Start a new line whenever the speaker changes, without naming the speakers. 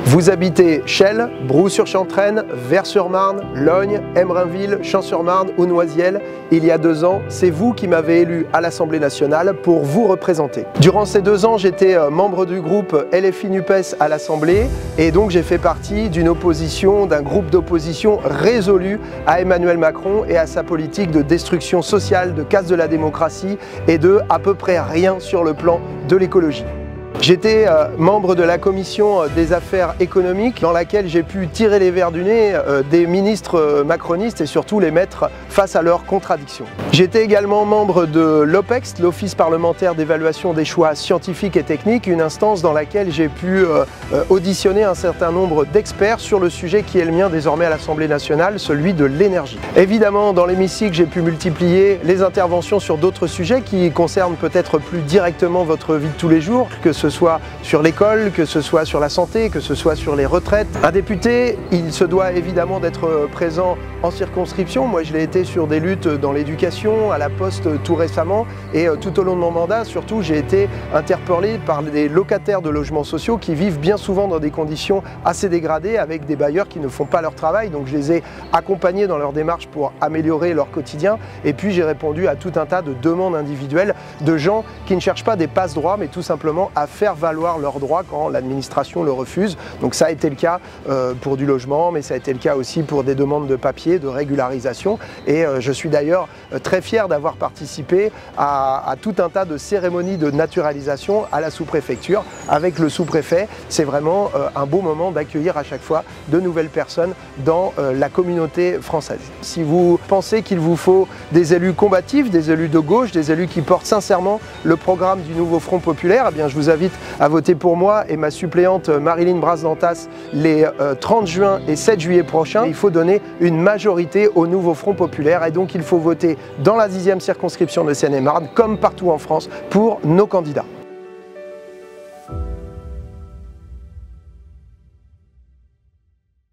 Vous habitez Chelles, Brou-sur-Chantraine, Vers-sur-Marne, Lognes, Embrunville, Champs-sur-Marne ou Noisiel. Il y a 2 ans, c'est vous qui m'avez élu à l'Assemblée nationale pour vous représenter. Durant ces 2 ans, j'étais membre du groupe LFI-NUPES à l'Assemblée et donc j'ai fait partie d'un groupe d'opposition résolu à Emmanuel Macron et à sa politique de destruction sociale, de casse de la démocratie et de à peu près rien sur le plan de l'écologie. J'étais membre de la commission des affaires économiques dans laquelle j'ai pu tirer les verres du nez des ministres macronistes et surtout les mettre face à leurs contradictions. J'étais également membre de l'OPEX, l'Office parlementaire d'évaluation des choix scientifiques et techniques, une instance dans laquelle j'ai pu auditionner un certain nombre d'experts sur le sujet qui est le mien désormais à l'Assemblée nationale, celui de l'énergie. Évidemment, dans l'hémicycle, j'ai pu multiplier les interventions sur d'autres sujets qui concernent peut-être plus directement votre vie de tous les jours, que ce soit sur l'école, que ce soit sur la santé, que ce soit sur les retraites. Un député, il se doit évidemment d'être présent en circonscription. Moi, je l'ai été sur des luttes dans l'éducation, à la Poste tout récemment, et tout au long de mon mandat, surtout, j'ai été interpellé par des locataires de logements sociaux qui vivent bien souvent dans des conditions assez dégradées, avec des bailleurs qui ne font pas leur travail. Donc, je les ai accompagnés dans leur démarche pour améliorer leur quotidien. Et puis, j'ai répondu à tout un tas de demandes individuelles de gens qui ne cherchent pas des passe-droits, mais tout simplement à faire valoir leurs droits quand l'administration le refuse. Donc ça a été le cas pour du logement, mais ça a été le cas aussi pour des demandes de papier, de régularisation. Et je suis d'ailleurs très fier d'avoir participé à tout un tas de cérémonies de naturalisation à la sous-préfecture avec le sous-préfet. C'est vraiment un beau moment d'accueillir à chaque fois de nouvelles personnes dans la communauté française. Si vous pensez qu'il vous faut des élus combatifs, des élus de gauche, des élus qui portent sincèrement le programme du nouveau Front populaire, eh bien je vous invite à voter pour moi et ma suppléante Maryline Brasdantas les 30 juin et 7 juillet prochains. Il faut donner une majorité au nouveau Front populaire et donc il faut voter dans la 10e circonscription de Seine-et-Marne comme partout en France pour nos candidats.